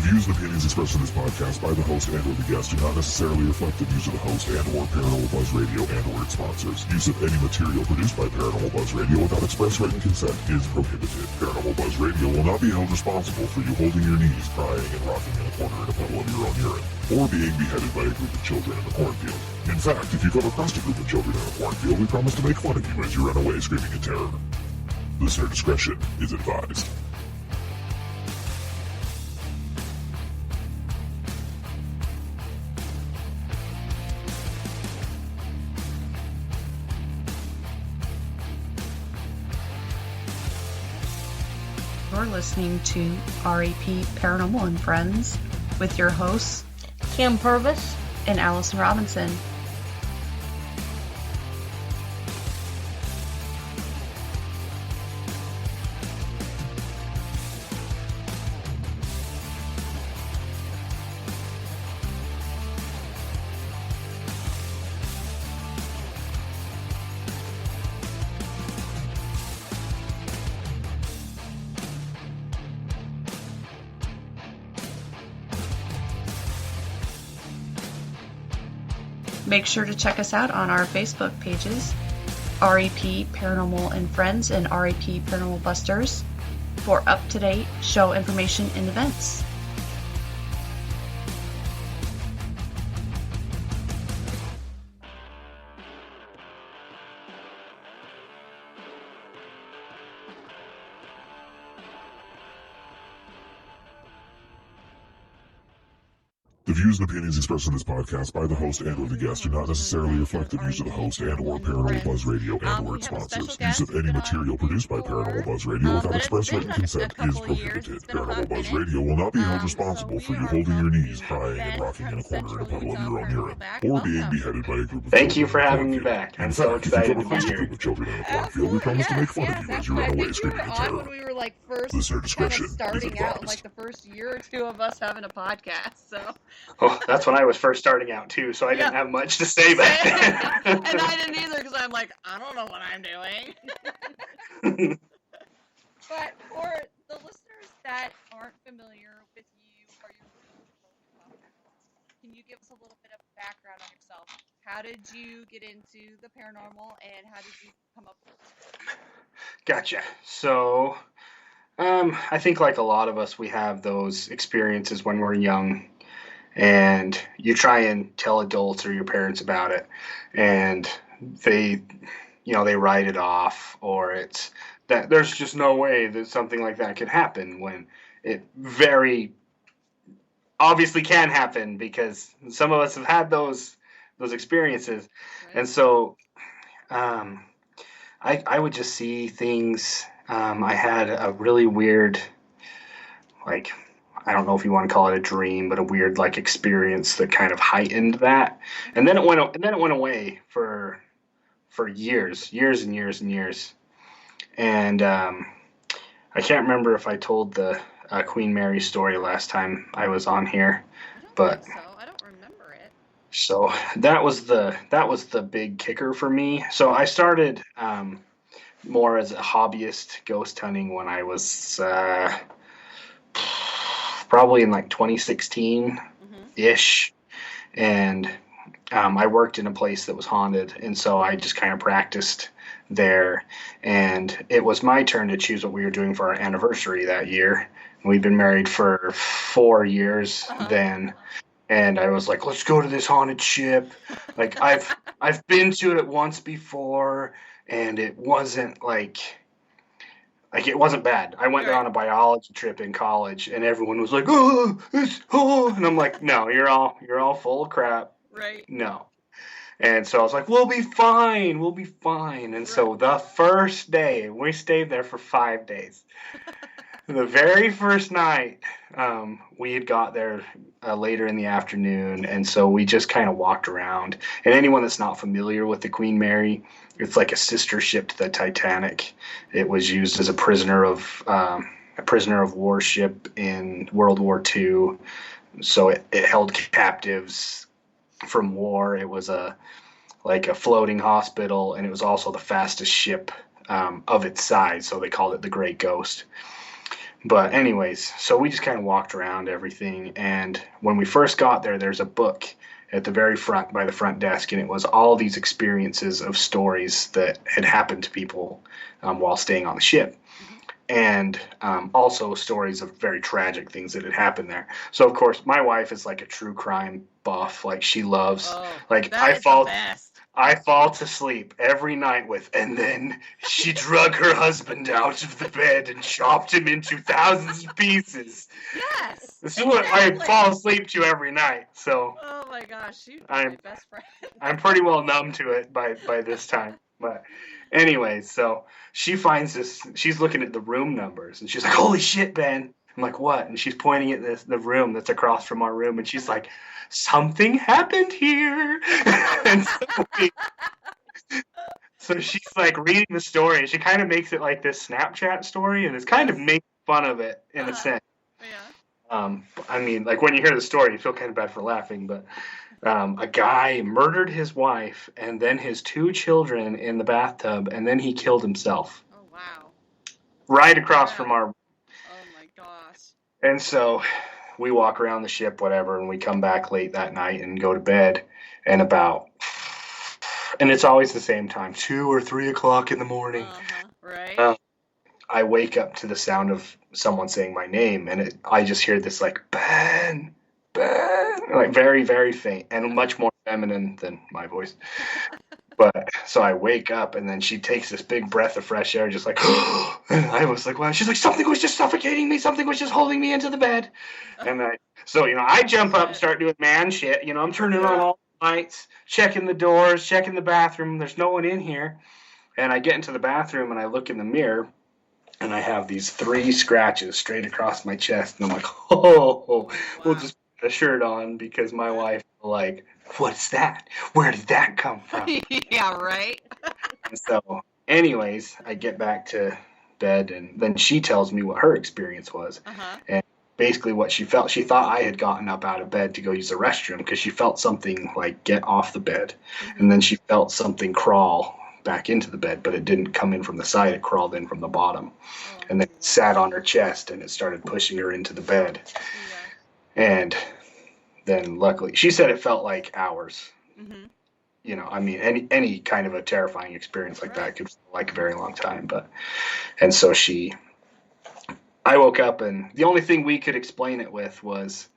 The views and opinions expressed in this podcast by the host and or the guest do not necessarily reflect the views of the host and or Paranormal Buzz Radio and or its sponsors. Use of any material produced by Paranormal Buzz Radio without express written consent is prohibited. Paranormal Buzz Radio will not be held responsible for you holding your knees, crying, and rocking in a corner in a puddle of your own urine, or being beheaded by a group of children in a cornfield. In fact, if you come across a group of children in a cornfield, we promise to make fun of you as you run away screaming in terror. Listener discretion is advised. You're listening to RAP Paranormal and Friends with your hosts, Kim Purvis and Allison Robinson. Make sure to check us out on our Facebook pages, RAP Paranormal and Friends and RAP Paranormal Busters, for up-to-date show information and events. The views and opinions expressed in this podcast by the host and or the guest do not necessarily reflect the views of the host and or Paranormal Buzz Radio and or its sponsors. Use of any material produced by Paranormal Buzz Radio without express written consent is prohibited. Paranormal Buzz Radio will not be held responsible for you holding your knees, crying, and rocking in a corner in a puddle of your own urine, or being beheaded by a group of Thank you children for in a having me cornfield. back. I'm In so fact, if you excited come to be across a here. group of children in a cornfield, we promise to make fun of you as you run away screaming in terror. When we were like first Listener discretion is starting out, advised. like the first year or two of us having a podcast, so. Oh, that's when I was first starting out too, so I didn't have much to say back then. And I didn't either, because I'm like, I don't know what I'm doing. But for the listeners that aren't familiar with you or your can you give us a little bit of background on yourself? How did you get into the paranormal, and how did you come up with it? Gotcha. So, I think like a lot of us, we have those experiences when we're young, and you try and tell adults or your parents about it, and they write it off, or it's that there's just no way that something like that could happen, when it very obviously can happen, because some of us have had those experiences. Right. And so I would just see things. I had a really weird, like, I don't know if you want to call it a dream, but a weird like experience that kind of heightened that. And then it went away for years and years and years. And I can't remember if I told the Queen Mary story last time I was on here, but I don't remember it. so that was the big kicker for me. So I started more as a hobbyist ghost hunting when I was probably in like 2016-ish. And I worked in a place that was haunted, and so I just kind of practiced there. And it was my turn to choose what we were doing for our anniversary that year. We'd been married for 4 years then. And I was like, let's go to this haunted ship. Like, I've been to it once before, and it wasn't it wasn't bad. I went on a biology trip in college, and everyone was like, and I'm like, no, you're all full of crap. Right. No. And so I was like, we'll be fine. And so the first day, we stayed there for 5 days. The very first night, we had got there later in the afternoon, and so we just kind of walked around. And anyone that's not familiar with the Queen Mary, it's like a sister ship to the Titanic. It was used as a prisoner of war ship in World War II. So it held captives from war. It was like a floating hospital, and it was also the fastest ship of its size. So they called it the Great Ghost. But anyways, so we just kind of walked around everything, and when we first got there, there's a book at the very front by the front desk, and it was all these experiences of stories that had happened to people while staying on the ship, Mm-hmm. and also stories of very tragic things that had happened there. So of course, my wife is like a true crime buff. Like she loves, Oh, like that is the best. I fall to sleep every night with, and then she drug her husband out of the bed and chopped him into thousands of pieces. Yes. This is what I fall asleep to every night. So Oh my gosh, she's I'm my best friend. I'm pretty well numb to it by this time. But anyways, so she finds this. She's looking at the room numbers, and she's like, "Holy shit, Ben!" I'm like, "What?" And she's pointing at the room that's across from our room, and she's like, "Something happened here." And so she's like reading the story, and she kind of makes it like this Snapchat story, and it's kind of making fun of it in a sense. Yeah. I mean, like when you hear the story, you feel kind of bad for laughing, but a guy murdered his wife and then his 2 children in the bathtub, and then he killed himself Oh wow. right across from our. Oh my gosh. And so we walk around the ship, whatever, and we come back late that night and go to bed, and and it's always the same time, 2 or 3 o'clock in the morning. Right. I wake up to the sound of someone saying my name, and I just hear this like Ben, Ben, like very, very faint and much more feminine than my voice. But so I wake up, and then she takes this big breath of fresh air, just like, and I was like, wow. She's like, something was just suffocating me, something was just holding me into the bed, and I jump up and start doing man shit. I'm turning on all the lights, checking the doors, checking the bathroom. There's no one in here, and I get into the bathroom and I look in the mirror. And I have these 3 scratches straight across my chest. And I'm like, wow. We'll just put a shirt on because my wife will like, what's that? Where did that come from? Yeah, right. And so, anyways, I get back to bed, and then she tells me what her experience was. And basically what she thought I had gotten up out of bed to go use the restroom because she felt something like get off the bed. And then she felt something crawl back into the bed, but it didn't come in from the side, it crawled in from the bottom, and then it sat on her chest and it started pushing her into the bed. And then luckily she said it felt like hours. I mean, any kind of a terrifying experience like that could feel like a very long time. And so I woke up, and the only thing we could explain it with was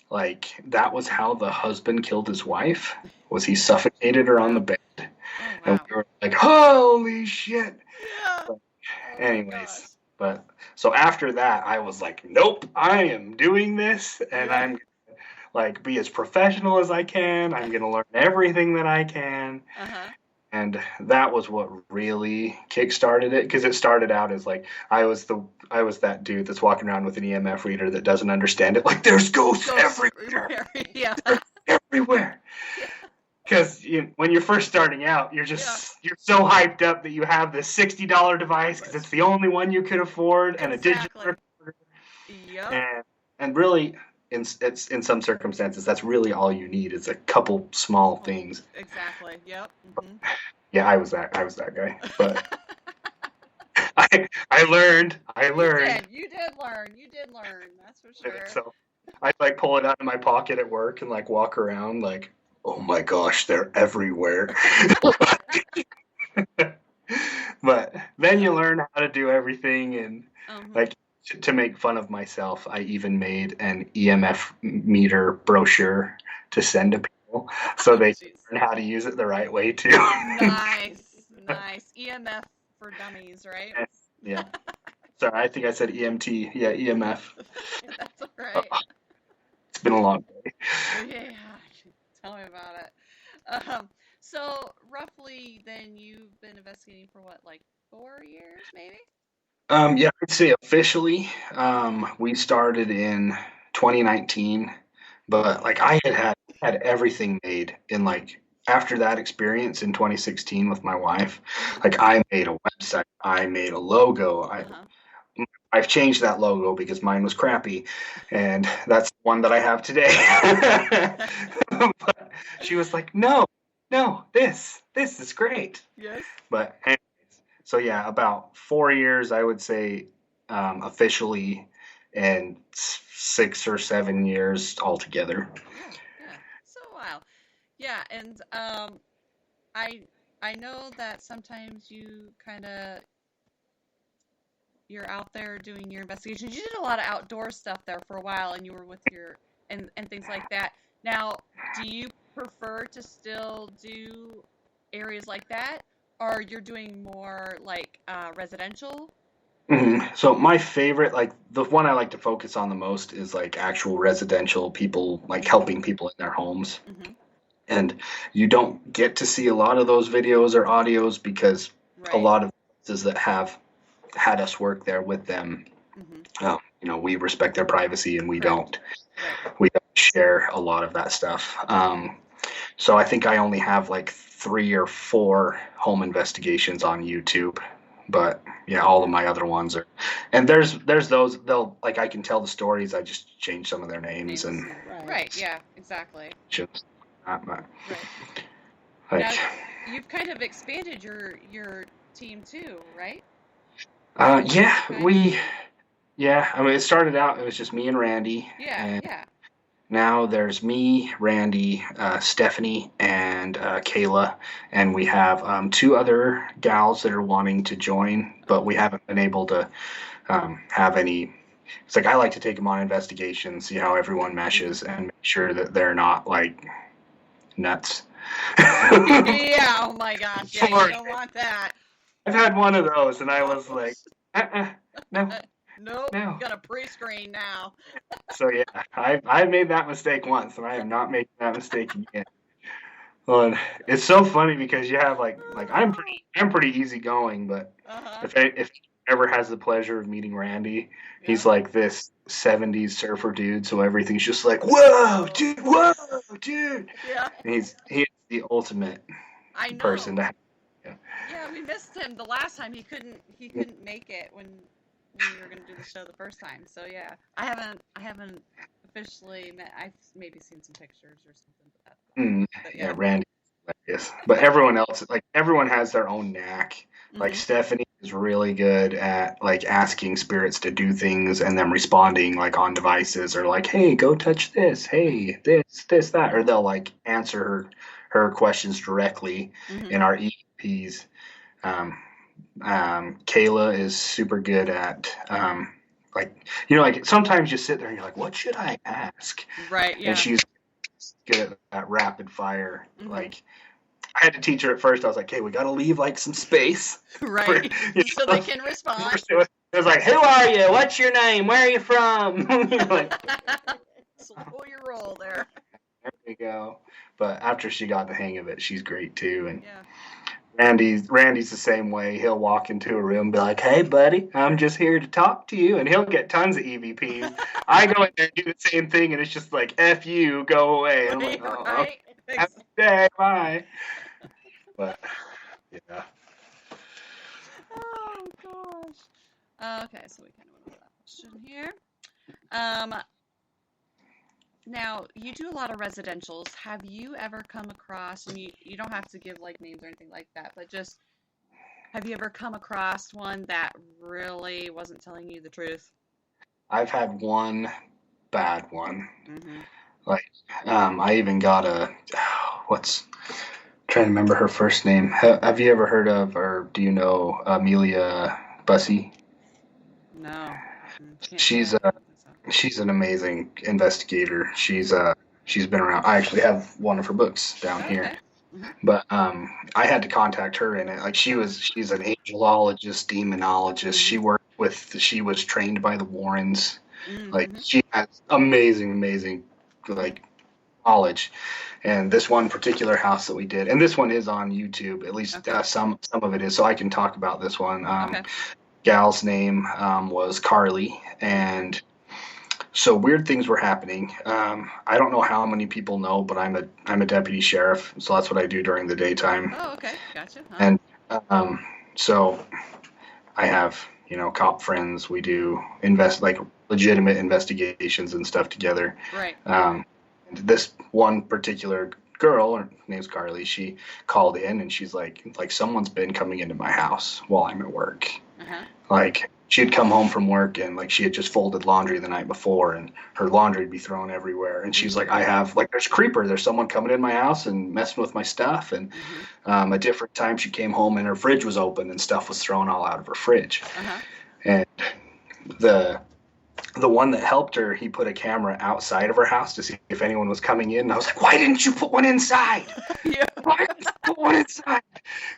like that was how the husband killed his wife, was he suffocated her on the bed. And we were like, holy shit. Yeah. But anyways, but so after that, I was like, nope, I am doing this, and I'm gonna, like be as professional as I can. I'm gonna learn everything that I can. And that was what really kickstarted it, because it started out as like I was that dude that's walking around with an EMF reader that doesn't understand it. Like there's ghosts everywhere. Yeah. They're everywhere. Because when you're first starting out, you're so hyped up that you have this $60 device because it's the only one you could afford, and a digital recorder. Yep. And really, in some circumstances, that's really all you need is a couple small things. Exactly. Yep. Yeah, I was that guy, but I learned. You did learn. That's for sure. So I like pull it out of my pocket at work and like walk around like, oh my gosh, they're everywhere. But then you learn how to do everything, and like to make fun of myself, I even made an EMF meter brochure to send to people so they can learn how to use it the right way too. Nice. EMF for dummies, right? Yeah. Sorry, I think I said EMT. Yeah, EMF. That's all right. It's been a long day. Yeah, tell me about it. So roughly, then you've been investigating for what, like 4 years, maybe? Yeah, I'd say officially, we started in 2019, but like I had everything made in like after that experience in 2016 with my wife. Like I made a website, I made a logo. I've changed that logo because mine was crappy, and that's the one that I have today. But she was like, no, this is great. Yes. But anyways, so yeah, about 4 years, I would say, officially in 6 or 7 years altogether. Yeah. So wow. Yeah, and I I know that sometimes you're out there doing your investigations. You did a lot of outdoor stuff there for a while, and you were with your and things like that. Now, do you prefer to still do areas like that, or you're doing more like residential? So my favorite, like the one I like to focus on the most, is like actual residential people, like helping people in their homes. Mm-hmm. And you don't get to see a lot of those videos or audios because a Right. lot of places that have had us work there with them, Mm-hmm. we respect their privacy and we Correct. don't Right. we don't share a lot of that stuff. So I think I only have like 3 or 4 home investigations on YouTube. But yeah, all of my other ones are, and there's those they'll like I can tell the stories. I just change some of their names and Right. Yeah. Exactly. just that, but Right. Now, like you've kind of expanded your team too, right? yeah, Kind of. I mean it started out it was just me and Randy, Yeah. and Yeah. now there's me, Randy, Stephanie, and Kayla, and we have 2 other gals that are wanting to join, but we haven't been able to have any. It's like I like to take them on investigations, see how everyone meshes, and make sure that they're not like nuts. Yeah. Oh my gosh. Yeah. You don't want that. I've had one of those, and I Oh, was like, no, nope. no. Got a pre-screen now. So yeah, I made that mistake once, and I am not making that mistake again. Well, it's so funny because you have like I'm pretty easygoing, but Uh-huh. if he ever has the pleasure of meeting Randy, Yeah. he's like this '70s surfer dude, so everything's just like whoa, dude, Yeah. and he is the ultimate I person know. to have. Yeah. Yeah, we missed him the last time. He couldn't make it when we were gonna do the show the first time. So yeah, I haven't officially met. I've maybe seen some pictures or something, but that's about Mm, it. But yeah, yeah. Randy is hilarious. But everyone else, like everyone has their own knack. Like Mhm. Stephanie is really good at like asking spirits to do things and then responding like on devices or like, hey, go touch this, hey, this, that, or they'll like answer her questions directly Mhm. in our EPs. Um, Kayla is super good at like sometimes you sit there and you're like, what should I ask? Right. And Yeah. she's good at rapid fire. Mhm. Like I had to teach her at first. I was like, "Hey, we got to leave like some space for Right. you So know." they can respond. It was like, "Who are you? What's your name? Where are you from?" You're like, Slow your roll there. there we go. But after she got the hang of it, she's great too. And Yeah. Randy's the same way. He'll walk into a room and be like, "Hey, buddy, I'm just here to talk to you," and he'll get tons of EVPs. I go in there and do the same thing, and it's just like, "F you, go away." And I'm like, Right. "Oh, okay, Right. have a good day, bye." But yeah. Oh gosh. Okay, so we kind of went over that question here. Um, Now, you do a lot of residentials. Have you ever come across, and you don't have to give like names or anything like that, but just have you ever come across one that really wasn't telling you the truth? I've had one bad one. Mm-hmm. Like, I even got a what's trying to remember her first name. Have you ever heard of, or do you know Amelia Bussey? No. Can't say She's I a don't think so. she's an amazing investigator. She's been around. I actually have one of her books down Oh, here. okay. Mm-hmm. But I had to contact her in it. Like she's an angelologist, demonologist. Mm-hmm. She was trained by the Warrens. Like Mm-hmm. she has amazing like knowledge. And this one particular house that we did, and this one is on YouTube. At least Okay. some of it is, so I can talk about this one. Okay. Gal's name was Carly, and so weird things were happening. I don't know how many people know, but I'm a deputy sheriff, so that's what I do during the daytime. Oh, okay. Gotcha. Huh? And so I have cop friends. We do like legitimate investigations and stuff together. Right. This one particular girl, her name's Carly, she called in and she's like someone's been coming into my house while I'm at work. Uh-huh. Like she had come home from work and like she had just folded laundry the night before and her laundry would be thrown everywhere. And she's like, I have like, there's a creeper. There's someone coming in my house and messing with my stuff. And a different time she came home and her fridge was open and stuff was thrown all out of her fridge. And the one that helped her, he put a camera outside of her house to see if anyone was coming in. And I was like, why didn't you put one inside? Why didn't you put one inside?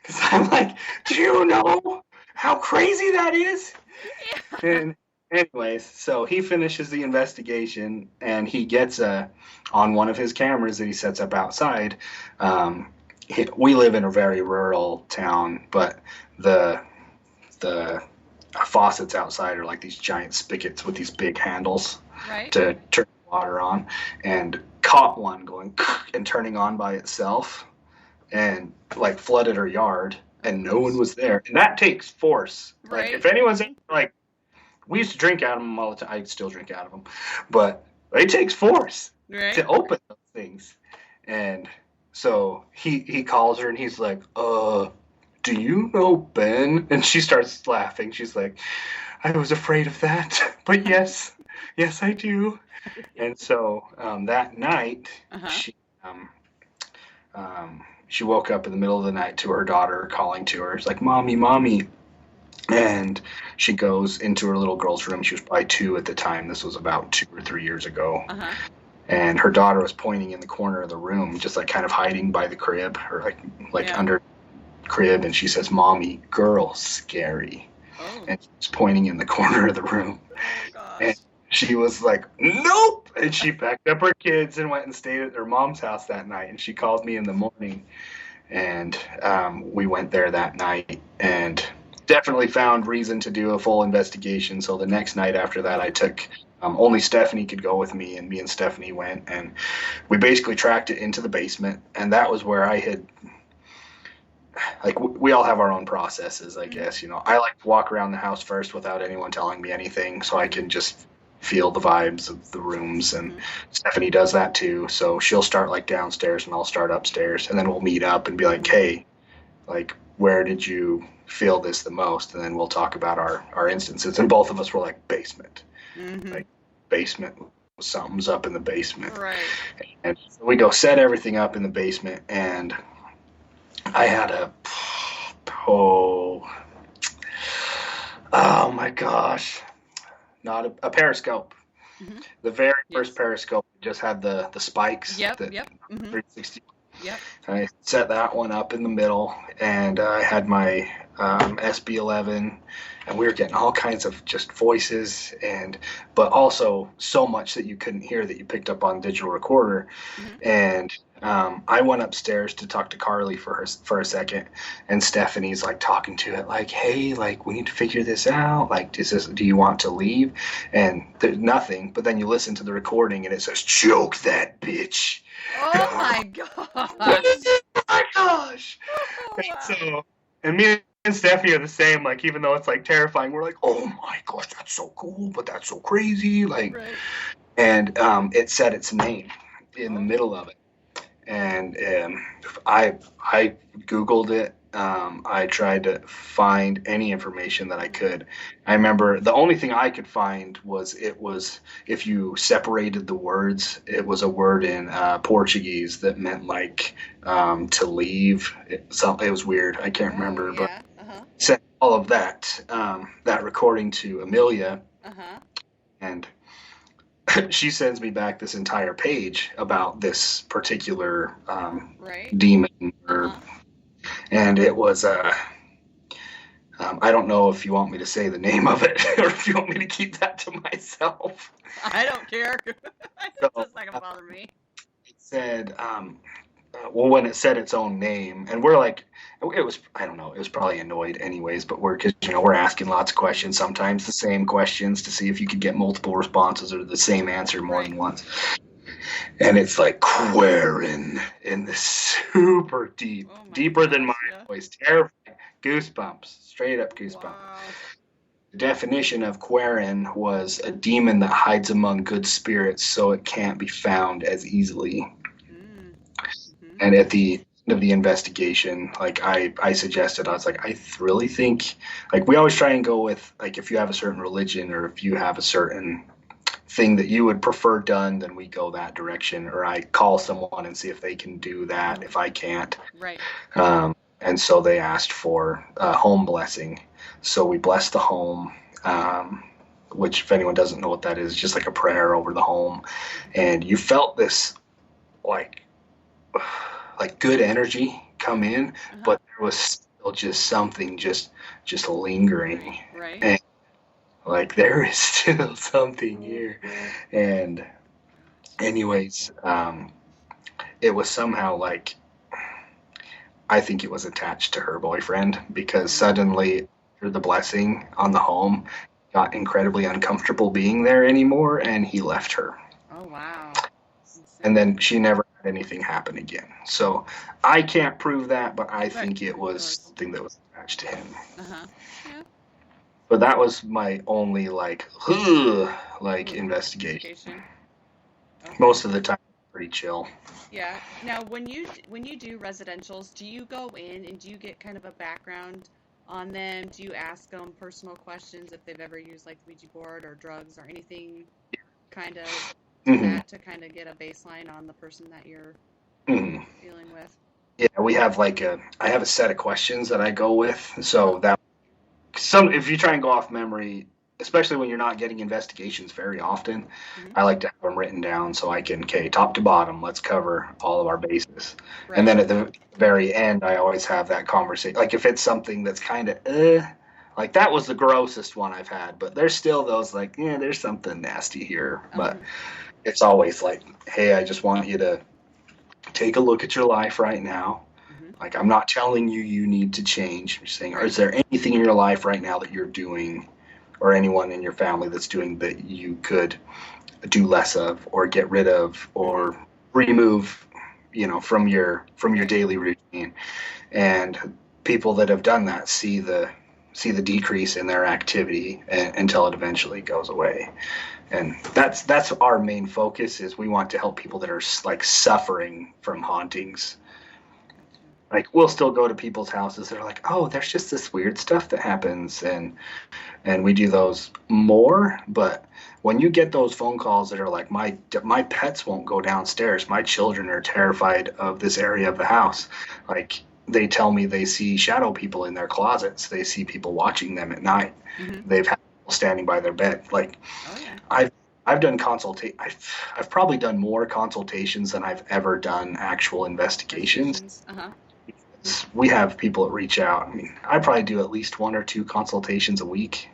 Because I'm like, do you know how crazy that is? And anyways, so he finishes the investigation and he gets on one of his cameras that he sets up outside. We live in a very rural town, but the faucets outside are like these giant spigots with these big handles to turn water on, and caught one going and turning on by itself and like flooded her yard. And no one was there. And that takes force. Like, if anyone's like, we used to drink out of them all the time. I still drink out of them. But it takes force to open those things. And so he calls her and he's like, do you know Ben? And she starts laughing. She's like, I was afraid of that. But yes, I do. And so that night, she woke up in the middle of the night to her daughter calling to her. It's like, Mommy, Mommy. And she goes into her little girl's room. She was probably 2 at the time. This was about 2 or 3 years ago. And her daughter was pointing in the corner of the room, just like kind of hiding by the crib or like under the crib. And she says, Mommy, girl, scary. And she's pointing in the corner of the room. And she was like, nope. And she packed up her kids and went and stayed at her mom's house that night. And she called me in the morning. And we went there that night and definitely found reason to do a full investigation. So the next night after that, I took only Stephanie could go with me. And me and Stephanie went. And we basically tracked it into the basement. And that was where I had... Like, we all have our own processes, I guess. You know, I like to walk around the house first without anyone telling me anything so I can just feel the vibes of the rooms, and Stephanie does that too. So she'll start like downstairs and I'll start upstairs, and then we'll meet up and be like, hey, like, where did you feel this the most? And then we'll talk about our instances, and both of us were like, basement. Like, basement, something's up in the basement. And so we go set everything up in the basement, and I had oh my gosh, not a periscope. The very first periscope just had the spikes. 360. I set that one up in the middle, and I had my SB11, and we were getting all kinds of just voices, but also so much that you couldn't hear that you picked up on digital recorder. And I went upstairs to talk to Carly for a second, and Stephanie's like talking to it like, hey, like, we need to figure this out. Like, do you want to leave? And there's nothing. But then you listen to the recording and it says, choke that bitch. Oh my gosh. Oh my gosh. And me and Stephanie are the same. Like, even though it's like terrifying, we're like, oh my gosh, that's so cool, but that's so crazy. Like, and it said its name in the middle of it. And I Googled it. I tried to find any information that I could. I remember the only thing I could find was if you separated the words, it was a word in Portuguese that meant like to leave. It was weird. I can't remember, but sent all of that recording to Amelia, and she sends me back this entire page about this particular demon, and it was I don't know if you want me to say the name of it or if you want me to keep that to myself. I don't care. It's just not gonna bother me. It said, when it said its own name, and we're like, it was probably annoyed anyways, but we're asking lots of questions, sometimes the same questions to see if you could get multiple responses or the same answer more than once. And it's like Quarren in the super deep, deeper than my voice, terrifying, goosebumps, straight up goosebumps. Wow. The definition of Quarren was a demon that hides among good spirits so it can't be found as easily. And at the of the investigation, like I suggested, I was like, really think, like, we always try and go with, like, if you have a certain religion or if you have a certain thing that you would prefer done, then we go that direction. Or I call someone and see if they can do that if I can't. Right. And so they asked for a home blessing. So we blessed the home, which, if anyone doesn't know what that is, just like a prayer over the home. And you felt this, like good energy come in, but there was still just something just lingering. Right. And like, there is still something here. And anyways, it was somehow like, I think it was attached to her boyfriend, because suddenly after the blessing on the home, got incredibly uncomfortable being there anymore, and he left her. Oh, wow. And then she never had anything happen again. So I can't prove that, but I think it was something that was attached to him. Uh-huh. Yeah. But that was my only investigation. Okay. Most of the time, pretty chill. Yeah. Now, when you do residentials, do you go in and do you get kind of a background on them? Do you ask them personal questions if they've ever used like Ouija board or drugs or anything, kind of that to kind of get a baseline on the person that you're dealing with? Yeah, we have I have a set of questions that I go with. So that if you try and go off memory, especially when you're not getting investigations very often, I like to have them written down so I can, top to bottom, let's cover all of our bases. Right. And then at the very end, I always have that conversation. Like, if it's something that's kind of, like, that was the grossest one I've had, but there's still those, like, there's something nasty here. But it's always like, hey, I just want you to take a look at your life right now. Like, I'm not telling you need to change. I'm just saying, is there anything in your life right now that you're doing, or anyone in your family that's doing, that you could do less of, or get rid of, or remove, from your daily routine? And people that have done that see the decrease in their activity until it eventually goes away. And that's our main focus, is we want to help people that are like suffering from hauntings. Like, we'll still go to people's houses that are like, oh, there's just this weird stuff that happens, and we do those more. But when you get those phone calls that are like, my pets won't go downstairs, my children are terrified of this area of the house, like, they tell me they see shadow people in their closets, they see people watching them at night, they've had people standing by their bed. Like, I've done I've probably done more consultations than I've ever done actual investigations. We have people that reach out. I mean, I probably do at least 1 or 2 consultations a week,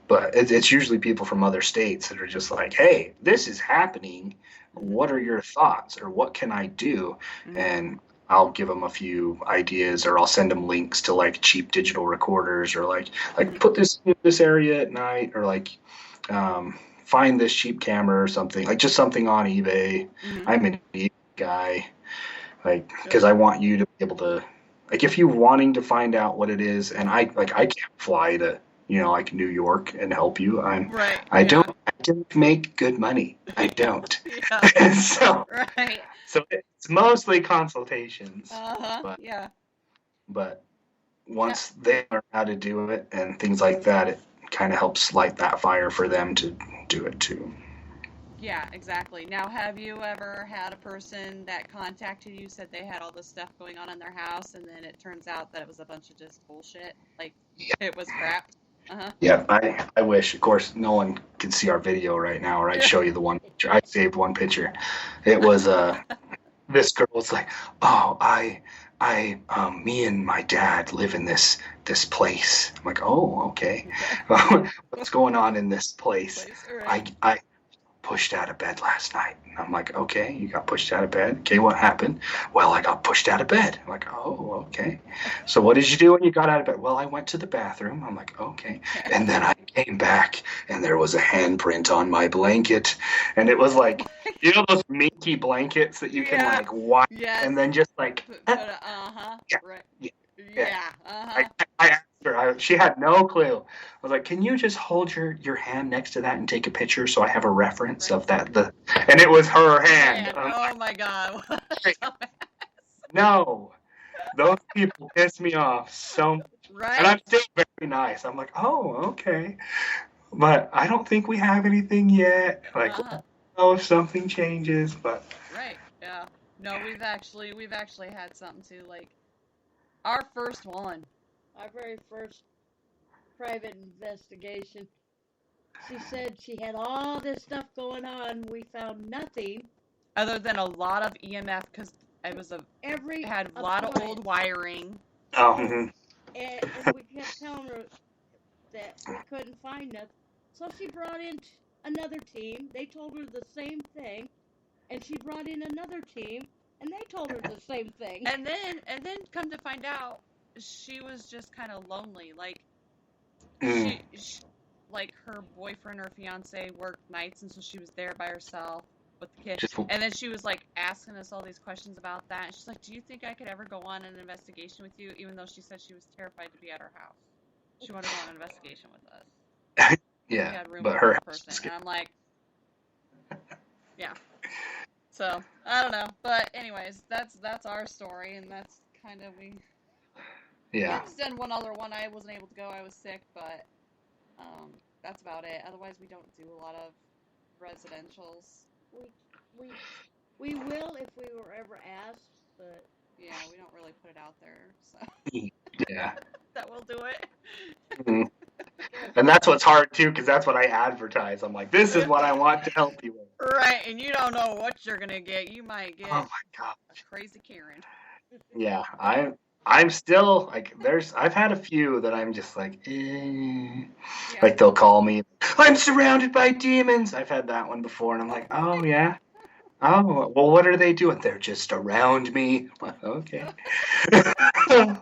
but it's usually people from other states that are just like, hey, this is happening. What are your thoughts, or what can I do? And I'll give them a few ideas, or I'll send them links to like cheap digital recorders, or like put this in this area at night, or like find this cheap camera or something, like just something on eBay. I'm an eBay guy. Like, because I want you to be able to, like, if you're wanting to find out what it is, and I can't fly to, like New York and help you. I don't make good money. I don't. So it's mostly consultations. But once they learn how to do it and things like that, it kind of helps light that fire for them to do it too. Yeah, exactly. Now, have you ever had a person that contacted you, said they had all this stuff going on in their house, and then it turns out that it was a bunch of just bullshit? Like, it was crap? Yeah, I wish. Of course, no one can see our video right now, or I'd show you the one picture. I saved one picture. It was this girl was like, oh, me and my dad live in this place. I'm like, oh, okay. What's going on in this place? I pushed out of bed last night. And I'm like, okay, you got pushed out of bed? Okay, what happened? Well, I got pushed out of bed. I'm like, oh, okay. So what did you do when you got out of bed? Well, I went to the bathroom. I'm like, okay. And then I came back, and there was a handprint on my blanket. And it was like, those minky blankets that you can like wipe, and then just like, I asked her. She had no clue. I was like, "Can you just hold your hand next to that and take a picture so I have a reference of that?" And it was her hand. Oh my God! No, those people piss me off so much. And I'm Right? still very nice. I'm like, oh, okay. But I don't think we have anything yet. Like, Uh-huh. oh, if something changes, but Right. Yeah. No, we've actually had something too. Like our first one. Our very first private investigation. She said she had all this stuff going on. We found nothing. Other than a lot of EMF, because Every it had a lot of appliance. old wiring. oh, And we kept telling her that we couldn't find nothing. So she brought in another team. They told her the same thing. And she brought in another team. And they told her the same thing. And then come to find out, she was just kind of lonely. Like she like her boyfriend or fiance worked nights, and so she was there by herself with the kid. just And then she was like asking us all these questions about that. And she's like, "Do you think I could ever go on an investigation with you?" Even though she said she was terrified to be at our house, she wanted to go on an investigation with us. We yeah, had room but for her one house person, is and I'm like, yeah. So I don't know, but anyways, that's our story, and that's kind of yeah. Kim's done one other one. I wasn't able to go. I was sick, but that's about it. Otherwise, we don't do a lot of residentials. We, we will if we were ever asked, but Yeah, we don't really put it out there, so Yeah. that will do it. Mhm. And that's what's hard too, because that's what I advertise. I'm like, this is what I want to help you with. Right, and you don't know what you're gonna get. You might get Oh my god. a crazy Karen. Yeah, I'm still like I've had a few that I'm just like, Yeah. like they'll call me, I'm surrounded by demons. I've had that one before, and I'm like, oh yeah. Oh, well, what are they doing? They're just around me. Well, okay.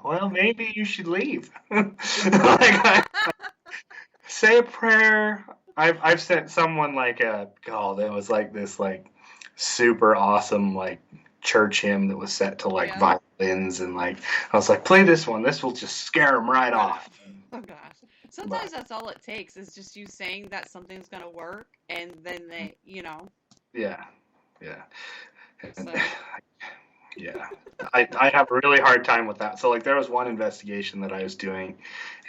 Well, maybe you should leave. Say a prayer. I've sent someone like that was like this like super awesome like church hymn that was set to like Yeah. violins, and like I was like, play this one. This will just scare them right off. Oh gosh. Sometimes that's all it takes is just you saying that something's gonna work, and then they, Yeah, yeah. So. Yeah, I have a really hard time with that. So like there was one investigation that I was doing,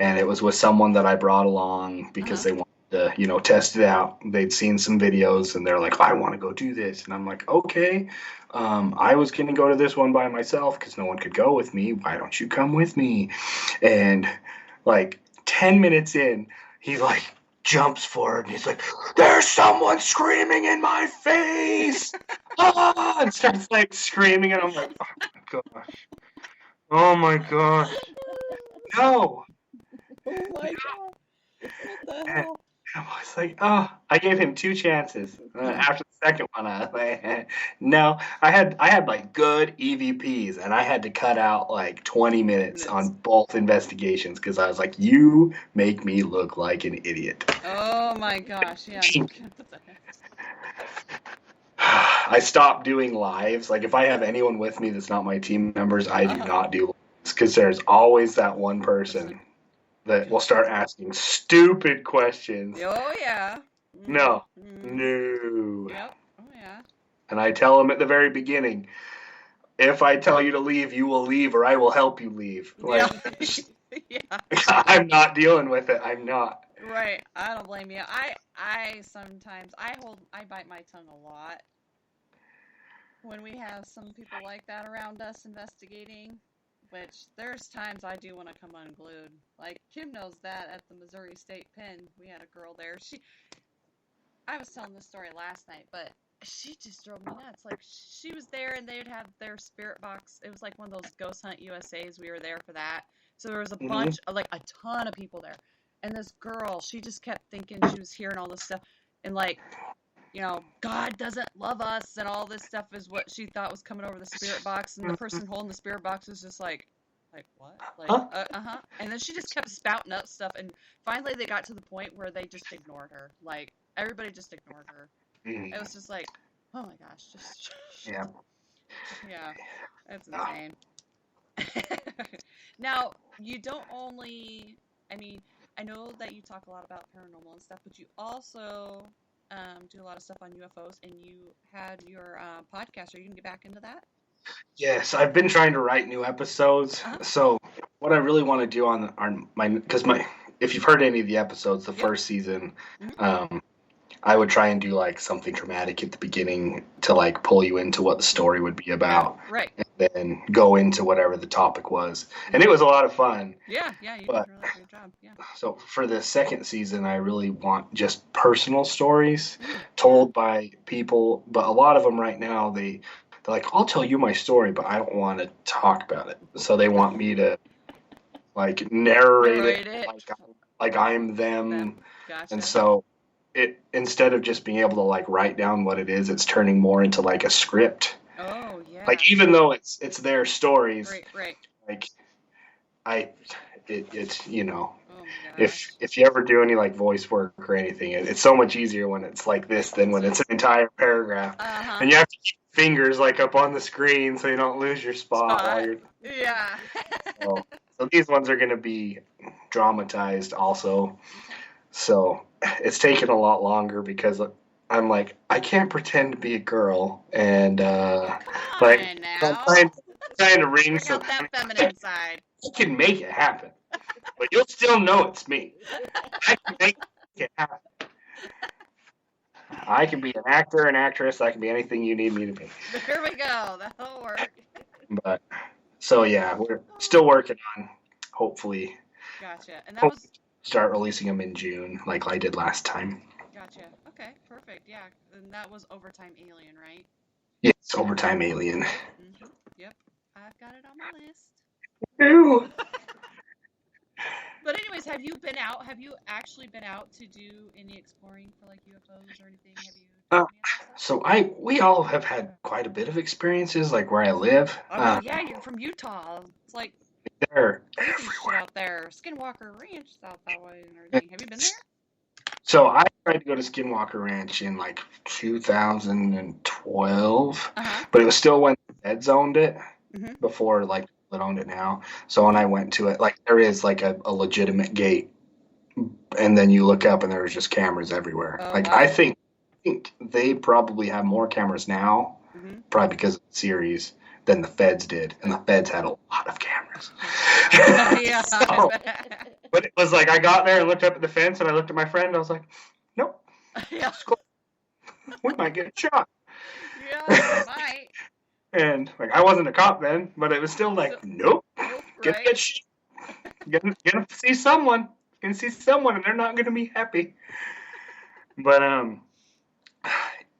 and it was with someone that I brought along because they wanted to, test it out. They'd seen some videos, and they're like, I want to go do this, and I'm like, okay. I was gonna go to this one by myself because no one could go with me. Why don't you come with me? And like 10 minutes in, he like jumps forward and he's like, there's someone screaming in my face. And starts like screaming, and I'm like, oh my gosh, no. oh my god, what the hell? I was like, oh, I gave him two chances. After the second one, I was like, no. I had like good EVPs, and I had to cut out like 20 minutes on both investigations because I was like, you make me look like an idiot. Oh my gosh, yeah. I stopped doing lives. Like if I have anyone with me that's not my team members, I do not do lives because there's always that one person that will start asking stupid questions. Oh yeah. No. Yep. Oh yeah. And I tell them at the very beginning, if I tell you to leave, you will leave, or I will help you leave. Like, yeah. I'm not dealing with it. I'm not. Right. I don't blame you. I sometimes I bite my tongue a lot when we have some people like that around us investigating. Which there's times I do want to come unglued. Like Kim knows that at the Missouri State Pen, we had a girl there. I was telling this story last night, but she just drove me nuts. Like she was there, and they'd have their spirit box. It was like one of those Ghost Hunt USAs. We were there for that, so there was a bunch, like a ton of people there. And this girl, she just kept thinking she was hearing all this stuff, and like, God doesn't love us, and all this stuff is what she thought was coming over the spirit box, and the person holding the spirit box was just like what? Like, And then she just kept spouting up stuff, and finally they got to the point where they just ignored her. Like, everybody just ignored her. It was just like, oh my gosh, just yeah. Yeah, that's insane. Now, you don't only, I know that you talk a lot about paranormal and stuff, but you also do a lot of stuff on UFOs, and you had your podcast. Are you going to get back into that? Yes, I've been trying to write new episodes. Uh-huh. So what I really want to do on my because my if you've heard any of the episodes, the Yep. first season, Mhm. I would try and do like something dramatic at the beginning to like pull you into what the story would be Yeah. about, Right. and then go into whatever the topic was. And it was a lot of fun. Yeah. Yeah. You But did a really great job. Yeah. so for the second season, I really want just personal stories Yeah. told by people. But a lot of them right now, they're like, I'll tell you my story, but I don't want to talk about it. So they want me to like narrate Narrate it it. like I'm them. Them. Gotcha. And so it instead of just being able to like write down what it is, it's turning more into like a script. Oh yeah. Like even though it's their stories, Right. Right. like it's you know. Oh my gosh. If you ever do any like voice work or anything, it's so much easier when it's like this than when it's an entire paragraph, Uh-huh. and you have to keep your fingers like up on the screen so you don't lose your spot while you're. Yeah. So these ones are going to be dramatized also. So it's taken a lot longer because I'm like I can't pretend to be a girl and like on now. I'm trying to ring Bring some. out that feminine side. I can make it happen, but you'll still know it's me. I can make it happen. I can be an actor, an actress. I can be anything you need me to be. There we go. That'll work. But so yeah, we're still working on. Hopefully, Gotcha. And that was start releasing them in June, like I did last time. gotcha. Okay, perfect. Yeah, and that was Overtime Alien, right? Yes, Overtime Alien. Mm-hmm. Yep, I've got it on my list. Ooh. But anyways, have you been out? Have you actually been out to do any exploring for like UFOs or anything? Have you done any of that stuff? So we all have had quite a bit of experiences, like where I live. Oh yeah, you're from Utah. It's like They're crazy shit everywhere. out there. Skinwalker Ranch is out that way and everything. Have you been there? So I tried to go to Skinwalker Ranch in like 2012, Uh-huh. but it was still when the Feds owned it Mhm. before like it owned it now. So when I went to it, like there is like a legitimate gate, and then you look up and there's just cameras everywhere. Oh, Like wow. I think they probably have more cameras now, Mhm. probably because of the series, than the Feds did, and the Feds had a lot of cameras. Yeah. So, but it was like I got there and looked up at the fence, and I looked at my friend. And I was like, "Nope, Yeah. we might get shot." Yeah, you might. And like I wasn't a cop then, but it was still like, "Nope, Nope, gonna right? get shot. Gonna see someone. Gonna see someone, and they're not gonna be happy." But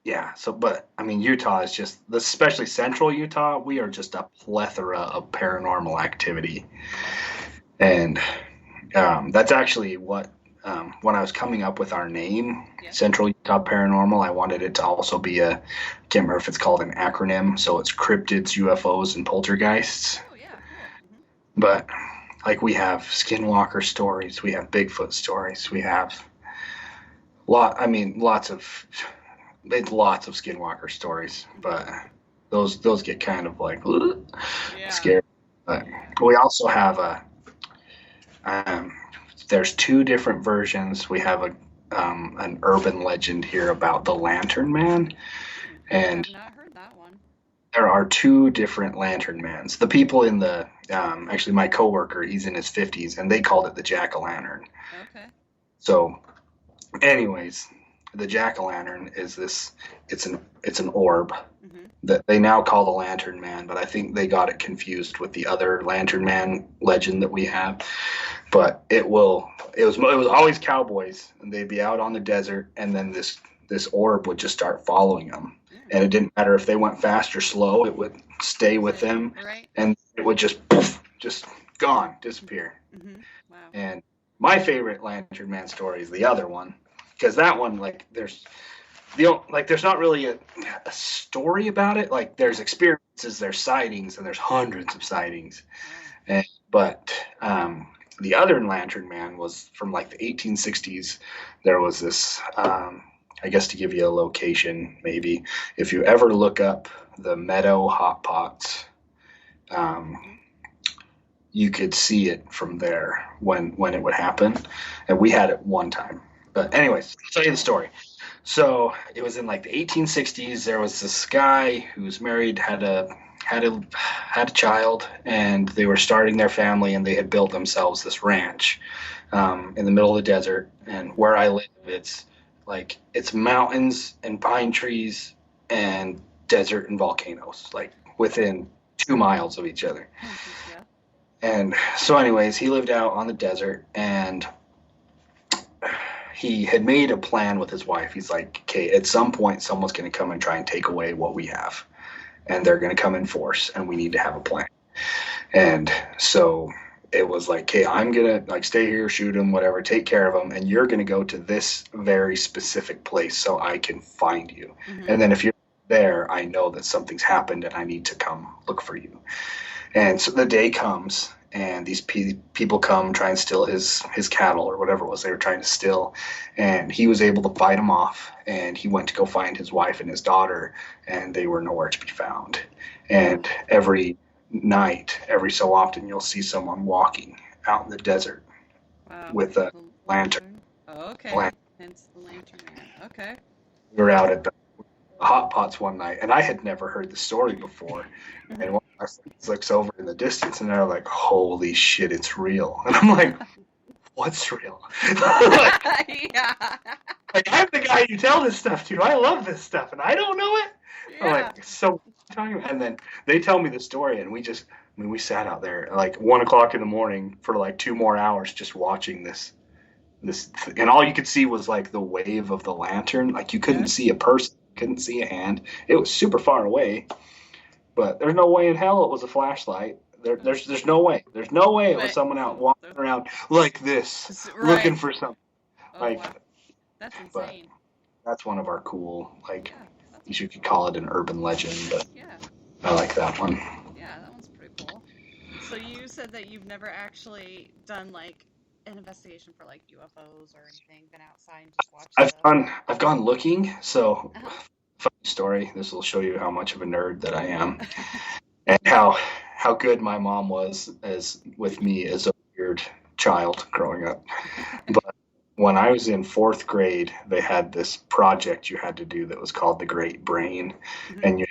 yeah. So, but I mean, Utah is just, especially Central Utah. We are just a plethora of paranormal activity, and that's actually what. When I was coming up with our name, Yeah. Central Utah Paranormal, I wanted it to also be I can't remember if it's called an acronym, so it's cryptids, UFOs, and poltergeists. Oh yeah, cool. Mhm. But like we have skinwalker stories, we have Bigfoot stories, we have lots of skinwalker stories, but those get kind of like Yeah. scary. But we also have there's two different versions. We have an urban legend here about the Lantern Man, and I've not heard that one. there are two different Lantern Mans. The people in the actually my coworker, he's in his 50s, and they called it the Jack-o'-lantern. Okay. So, anyways, the Jack-o'-lantern is this. It's an orb Mhm. that they now call the Lantern Man, but I think they got it confused with the other Lantern Man legend that we have. But it was always cowboys, and they'd be out on the desert, and then this orb would just start following them, and it didn't matter if they went fast or slow, it would stay with them, Right. and it would just gone, disappear. Mhm. Wow. And my favorite Lantern Man story is the other one, because that one, like, there's not really a story about it. Like, there's experiences, there's sightings, and there's hundreds of sightings. But the other Lantern Man was from like the 1860s. There was this, I guess to give you a location, maybe if you ever look up the Meadow Hot Pots, you could see it from there when it would happen, and we had it one time. But anyways, I'll tell you the story. So it was in like the 1860s. There was this guy who was married, had a child, and they were starting their family, and they had built themselves this ranch in the middle of the desert. And where I live, it's mountains and pine trees and desert and volcanoes, like within 2 miles of each other. Yeah. And so, anyways, he lived out on the desert, and he had made a plan with his wife. He's like, okay, at some point, someone's going to come and try and take away what we have, and they're going to come in force, and we need to have a plan. And so it was like, okay, I'm going to like stay here, shoot him, whatever, take care of him, and you're going to go to this very specific place so I can find you. Mm-hmm. And then if you're there, I know that something's happened and I need to come look for you. And so the day comes, and these people come try and steal his cattle or whatever it was they were trying to steal. And he was able to fight them off, and he went to go find his wife and his daughter, and they were nowhere to be found. And every night, every so often, you'll see someone walking out in the desert with a lantern. Oh, okay. Hence the lantern man. Okay. We were out at the hot pots one night, and I had never heard the story before. And one of my friends looks over in the distance, and they're like, "Holy shit, it's real!" And I'm like, "What's real?" Yeah. Like, I'm the guy you tell this stuff to. I love this stuff, and I don't know it. Yeah. I'm like, so what are you talking about? And then they tell me the story, and we sat out there like 1:00 in the morning for like 2 more hours just watching this, and all you could see was like the wave of the lantern. Like you couldn't see a person, couldn't see a hand. It was super far away, but there's no way in hell it was a flashlight. There's no way. There's no way it was someone out walking around like this, looking for something. Oh, wow. That's insane. But that's one of our cool, like, you could call it an urban legend, but I like that one. Yeah, that one's pretty cool. So you said that you've never actually done like an investigation for like UFOs or anything, been outside and just watched I've gone looking, so funny story. This will show you how much of a nerd that I am. And how good my mom was with me as a weird child growing up. But when I was in 4th grade, they had this project you had to do that was called the Great Brain. Mm-hmm. And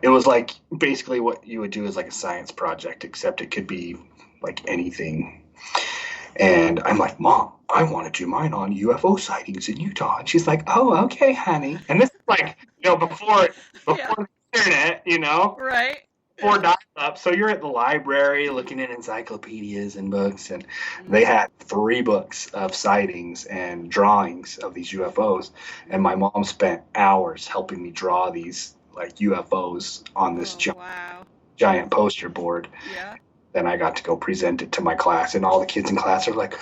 it was like basically what you would do is like a science project, except it could be like anything. And I'm like, Mom, I want to do mine on UFO sightings in Utah. And she's like, oh, okay, honey. And this is like, before the internet, Right. Before dial-up. So you're at the library looking at encyclopedias and books, and they had 3 books of sightings and drawings of these UFOs. And my mom spent hours helping me draw these like UFOs on this giant poster board. Yeah. Then I got to go present it to my class, and all the kids in class are like,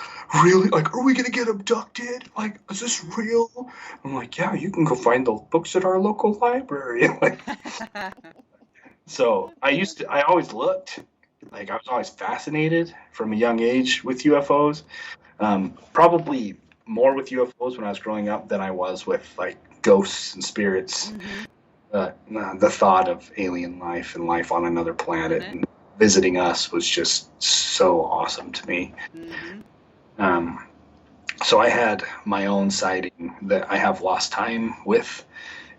really? Like, are we going to get abducted? Like, is this real? I'm like, yeah, you can go find those books at our local library. Like, so I always looked, like I was always fascinated from a young age with UFOs. Probably more with UFOs when I was growing up than I was with like ghosts and spirits. Mm-hmm. The thought of alien life and life on another planet and visiting us was just so awesome to me. Mm-hmm. So I had my own sighting that I have lost time with,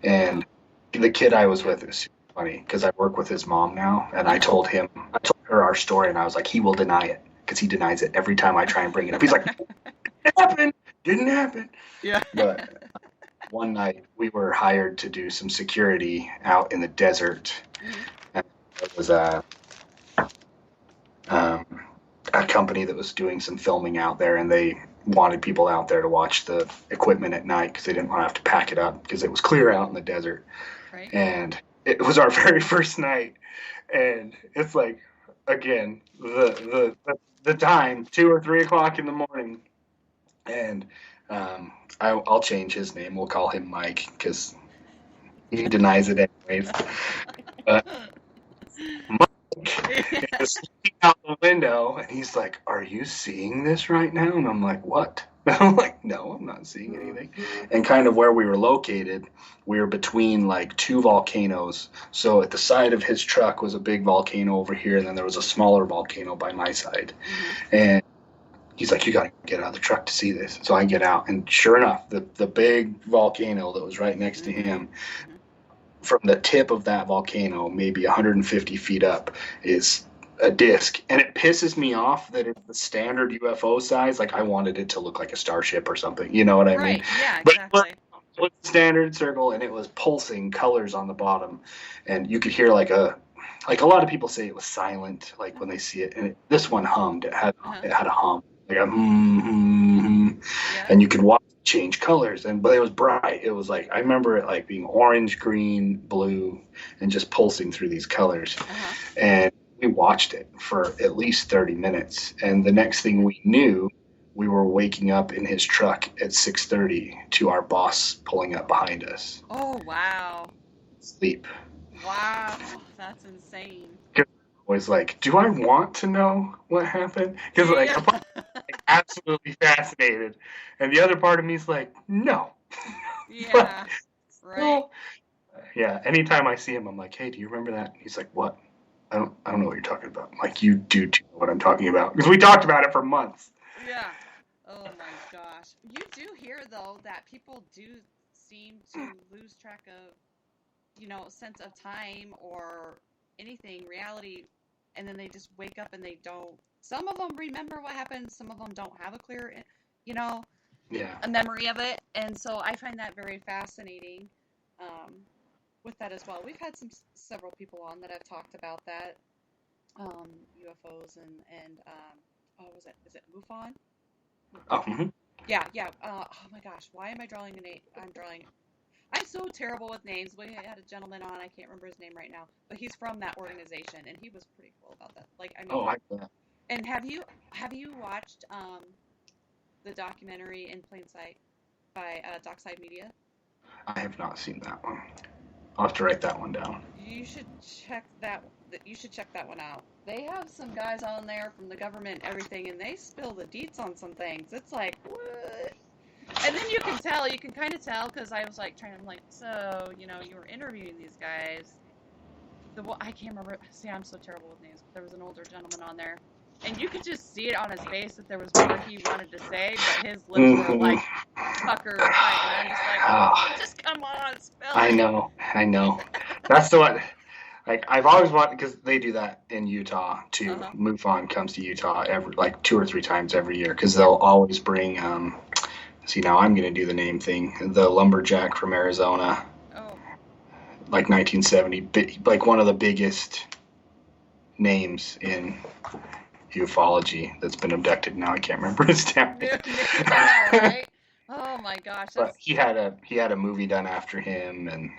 and the kid I was with is funny because I work with his mom now, and I told her our story, and I was like, he will deny it because he denies it every time I try and bring it up. He's like, didn't happen. Yeah. But one night we were hired to do some security out in the desert, and it was a company that was doing some filming out there, and they wanted people out there to watch the equipment at night because they didn't want to have to pack it up because it was clear out in the desert. Right. And it was our very first night, and it's like, again, the time, 2 or 3 o'clock in the morning, and I'll change his name. We'll call him Mike because he denies it anyways. Mike is looking out the window, and he's like, "Are you seeing this right now?" And I'm like, "What?" I'm like, "No, I'm not seeing anything." And kind of where we were located, we were between like 2 volcanoes. So at the side of his truck was a big volcano over here, and then there was a smaller volcano by my side. Mm-hmm. And he's like, you got to get out of the truck to see this. So I get out, and sure enough, the big volcano that was right next to him, from the tip of that volcano, maybe 150 feet up, is a disc. And it pisses me off that it's the standard UFO size. Like, I wanted it to look like a starship or something. You know what I mean? Right. Yeah. But Exactly. it was a standard circle, and it was pulsing colors on the bottom. And you could hear like a lot of people say it was silent, like when they see it. And this one hummed. It had a hum, like a Yeah. and you could watch it change colors, but it was bright. It was like, I remember it like being orange, green, blue, and just pulsing through these colors. And we watched it for at least 30 minutes, and the next thing we knew, we were waking up in his truck at 6:30 to our boss pulling up behind us. Oh wow. Sleep. Wow, that's insane. Was like, do I want to know what happened? Because like, I'm like, absolutely fascinated, and the other part of me is like, no. Yeah. Right. Well, yeah. Anytime I see him, I'm like, hey, do you remember that? He's like, what? I don't know what you're talking about. I'm like, you do know what I'm talking about, because we talked about it for months. Yeah. Oh my gosh. You do hear though that people do seem to lose track of, sense of time or anything, reality, and then they just wake up and they don't. Some of them remember what happened. Some of them don't have a clear, a memory of it. And so I find that very fascinating with that as well. We've had several people on that have talked about that, UFOs and is it MUFON? Oh, mm-hmm. Yeah. Oh my gosh, why am I drawing a name? I'm so terrible with names. We had a gentleman on, I can't remember his name right now, but he's from that organization, and he was pretty cool about that. Like, I mean, Oh, I bet. and have you watched the documentary In Plain Sight by Dockside Media? I have not seen that one. I'll have to write that one down. You should check that. You should check that one out. They have some guys on there from the government, and everything, and they spill the deets on some things. It's like, what? And then you can kind of tell, because I was like so, you were interviewing these guys. I can't remember. See, I'm so terrible with names. But there was an older gentleman on there, and you could just see it on his face that there was more he wanted to say, but his lips were like puckered tight. And I'm just like, just come on, spill it. I know. That's the one. Like, I've always wanted, because they do that in Utah too. MUFON comes to Utah every 2 or 3 times every year, because they'll always bring. See, now I'm going to do the name thing. The lumberjack from Arizona. Oh. Like 1970, like one of the biggest names in ufology that's been abducted. Now I can't remember his name. Right? Oh my gosh. But he had a movie done after him, and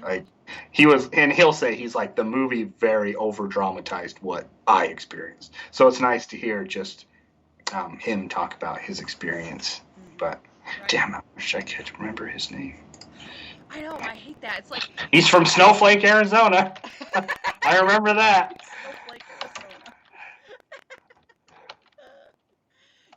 like he'll say he's like, the movie very over dramatized what I experienced. So it's nice to hear just him talk about his experience. But damn, I wish I could remember his name. I know, I hate that. It's like, he's from Snowflake, Arizona. I remember that. Snowflake, Arizona.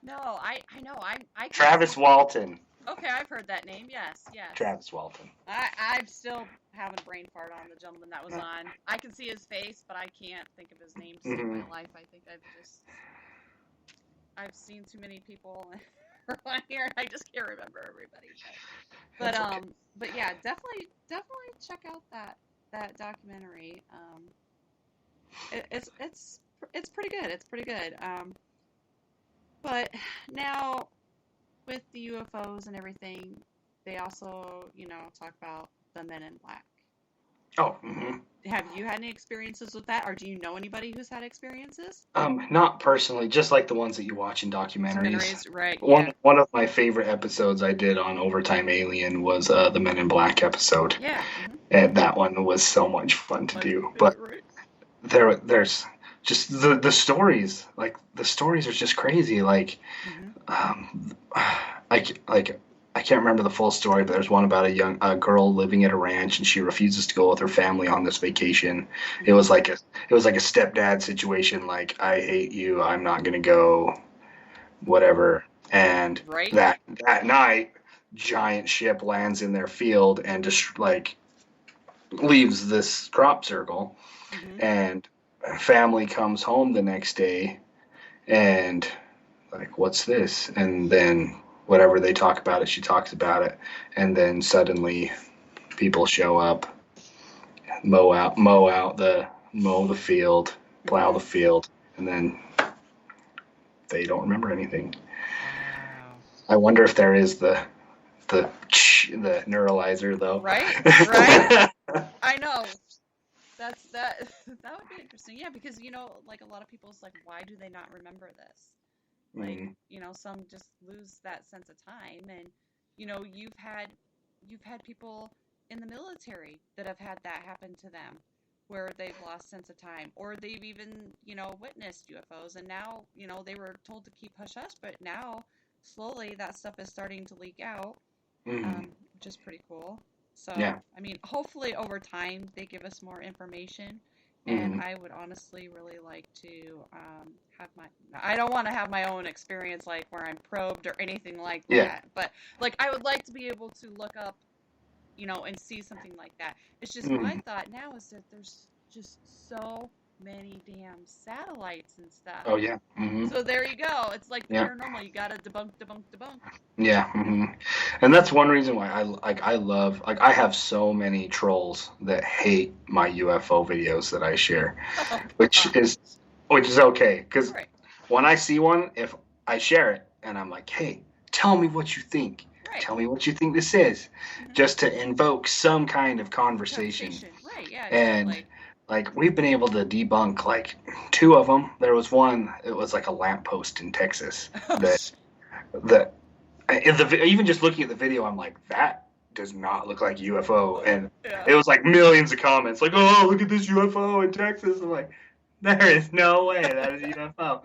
No, I know. I Travis Walton. Okay, I've heard that name. Yes. Travis Walton. I'm still having a brain fart on the gentleman that was on. I can see his face, but I can't think of his name in my life. I think I've seen too many people on here, and I just can't remember everybody. But okay. But yeah, definitely check out that documentary. It's pretty good. It's pretty good. But now with the UFOs and everything, they also, talk about the Men in Black. Oh. Mm-hmm. Have you had any experiences with that, or do you know anybody who's had experiences? Not personally, just like the ones that you watch in documentaries. Right? One of my favorite episodes I did on Overtime Alien was the Men in Black episode. Yeah. Mm-hmm. And that one was so much fun to do. But there's just the stories. Like, the stories are just crazy. Like, I can't remember the full story, but there's one about a girl living at a ranch, and she refuses to go with her family on this vacation. It was like a stepdad situation. Like, I hate you, I'm not gonna go, whatever. And that night, giant ship lands in their field and just leaves this crop circle, and family comes home the next day, and like, what's this? And then whatever they talk about it, she talks about it, and then suddenly people show up, mow the field, plow the field, and then they don't remember anything. Wow. I wonder if there is the neuralizer though. Right. I know. That that would be interesting. Yeah, because like a lot of people's like, why do they not remember this? Like, some just lose that sense of time, and you've had people in the military that have had that happen to them, where they've lost sense of time, or they've even witnessed UFOs, and now they were told to keep hush hush, but now slowly that stuff is starting to leak out, which is pretty cool. So Yeah. I mean, hopefully over time they give us more information. And I would honestly really like to have I don't want to have my own experience like where I'm probed or anything like that. But like I would like to be able to look up, and see something like that. It's just my thought now is that there's just so many damn satellites and stuff. Oh yeah. So there you go. It's like Yeah. paranormal. You gotta debunk. Yeah. And that's one reason why I love I have so many trolls that hate my UFO videos that I share, which is okay, because Right. when I see one, if I share it and I'm like, hey, tell me what you think. Right. Tell me what you think this is, just to invoke some kind of conversation. Right, yeah, And exactly. like we've been able to debunk like 2 of them. There was one, it was like a lamppost in Texas that even just looking at the video, I'm like, that does not look like UFO. And it was like millions of comments like, oh, look at this UFO in Texas. I'm like, there is no way that is a UFO.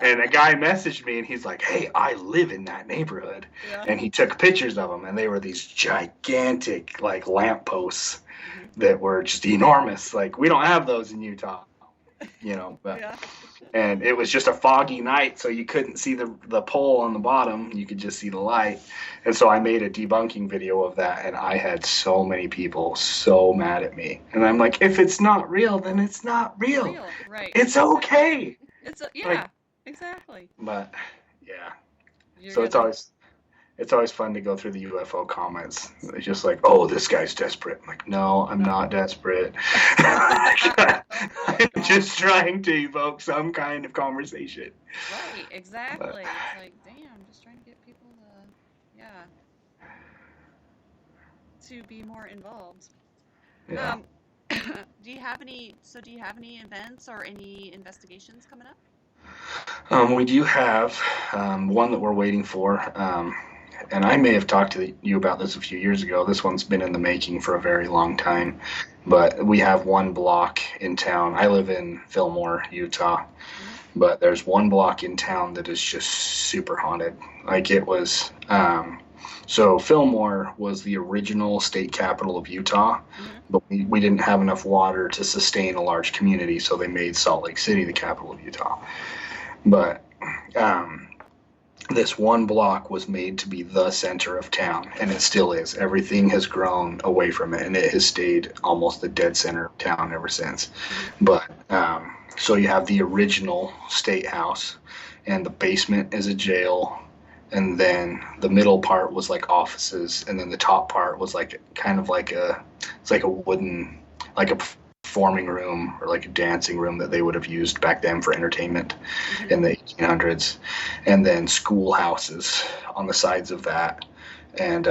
And a guy messaged me and he's like, hey, I live in that neighborhood. And he took pictures of them, and they were these gigantic like lampposts that were just enormous. Like, we don't have those in Utah, but and it was just a foggy night, so you couldn't see the pole on the bottom. You could just see the light. And so I made a debunking video of that, and I had so many people so mad at me. And I'm like, if it's not real, then it's not real. Right. It's okay. Exactly. But yeah. So it's always fun to go through the UFO comments. It's just like, oh, this guy's desperate. I'm like, no, I'm not desperate. I'm just trying to evoke some kind of conversation. Right, exactly. It's like, damn, just trying to get people to be more involved. Yeah. Do you have any events or any investigations coming up? We do have one that we're waiting for. And I may have talked to you about this a few years ago. This one's been in the making for a very long time. But we have one block in town. I live in Fillmore, Utah. But there's one block in town that is just super haunted. Like it was... so Fillmore was the original state capital of Utah. But we didn't have enough water to sustain a large community. So they made Salt Lake City the capital of Utah. But... this one block was made to be the center of town, and it still is. Everything has grown away from it, and it has stayed almost the dead center of town ever since. But so you have the original state house, and the basement is a jail, and then the middle part was like offices, and then the top part was like kind of like it's like a wooden, like a performing room or like a dancing room that they would have used back then for entertainment in the 1800s, and then schoolhouses on the sides of that, and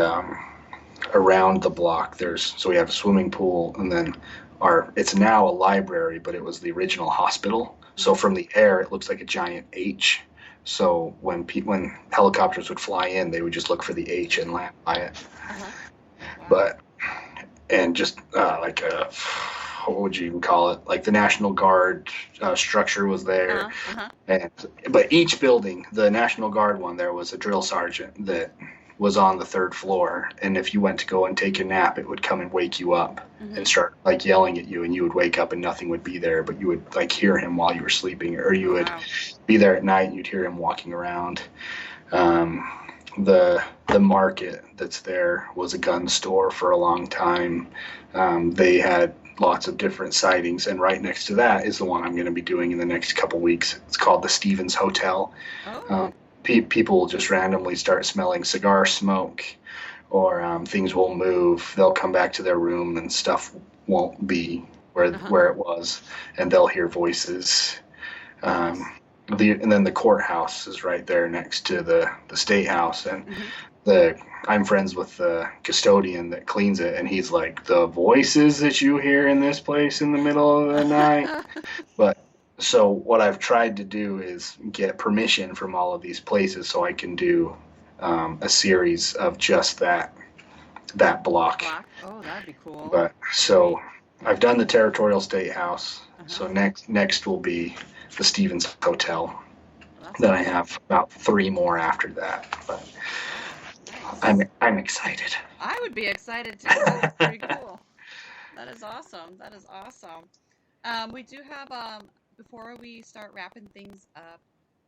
around the block so we have a swimming pool, and then it's now a library, but it was the original hospital. So from the air it looks like a giant H. So when helicopters would fly in, they would just look for the H and land by it. But and just like a, what would you even call it? Like the National Guard structure was there. But each building, the National Guard one, there was a drill sergeant that was on the 3rd floor. And if you went to go and take a nap, it would come and wake you up and start like yelling at you, and you would wake up and nothing would be there, but you would like hear him while you were sleeping, or you would be there at night and you'd hear him walking around. The market that's there was a gun store for a long time. They had lots of different sightings, and right next to that is the one I'm going to be doing in the next couple weeks. It's called the Stevens Hotel. people will just randomly start smelling cigar smoke, or things will move. They'll come back to their room and stuff won't be where it was, and they'll hear voices. And then the courthouse is right there next to the state house, and I'm friends with the custodian that cleans it, and he's like, the voices that you hear in this place in the middle of the night. But so what I've tried to do is get permission from all of these places so I can do a series of just that block. Oh, that'd be cool. But so I've done the Territorial State House. So next will be the Stevens Hotel. Then I have about 3 more after that. But I'm excited. I would be excited too. That's pretty cool. That is awesome. That is awesome. We do have before we start wrapping things up,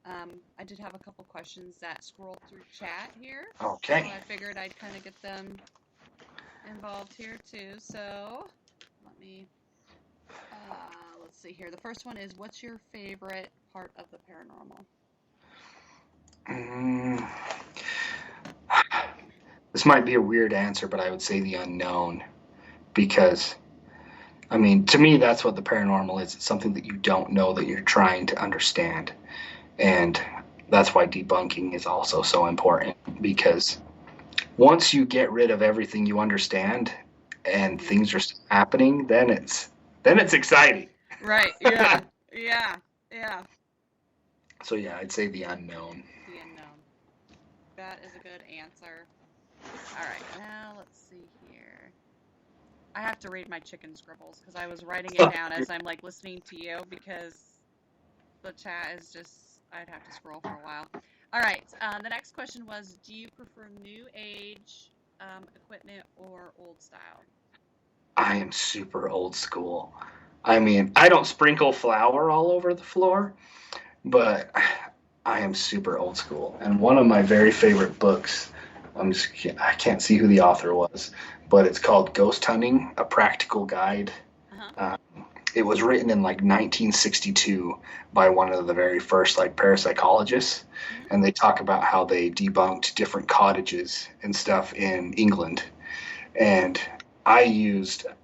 I did have a couple questions that scrolled through chat here. Okay. So I figured I'd kind of get them involved here too. So let me let's see here. The first one is, what's your favorite part of the paranormal? This might be a weird answer, but I would say the unknown, because I mean, to me, that's what the paranormal is. It's something that you don't know that you're trying to understand. And that's why debunking is also so important, because once you get rid of everything you understand and things are happening, then it's exciting. Right. Yeah. Yeah. So yeah, I'd say the unknown. The unknown. That is a good answer. All right, now let's see here. I have to read my chicken scribbles because I was writing it down as I'm like listening to you, because the chat is just, I'd have to scroll for a while. All right, the next question was, do you prefer new age equipment or old style? I am super old school. I mean, I don't sprinkle flour all over the floor, but I am super old school. And one of my very favorite books, I can't see who the author was, but it's called Ghost Hunting, A Practical Guide. It was written in like 1962 by one of the very first like parapsychologists, and they talk about how they debunked different cottages and stuff in England. And I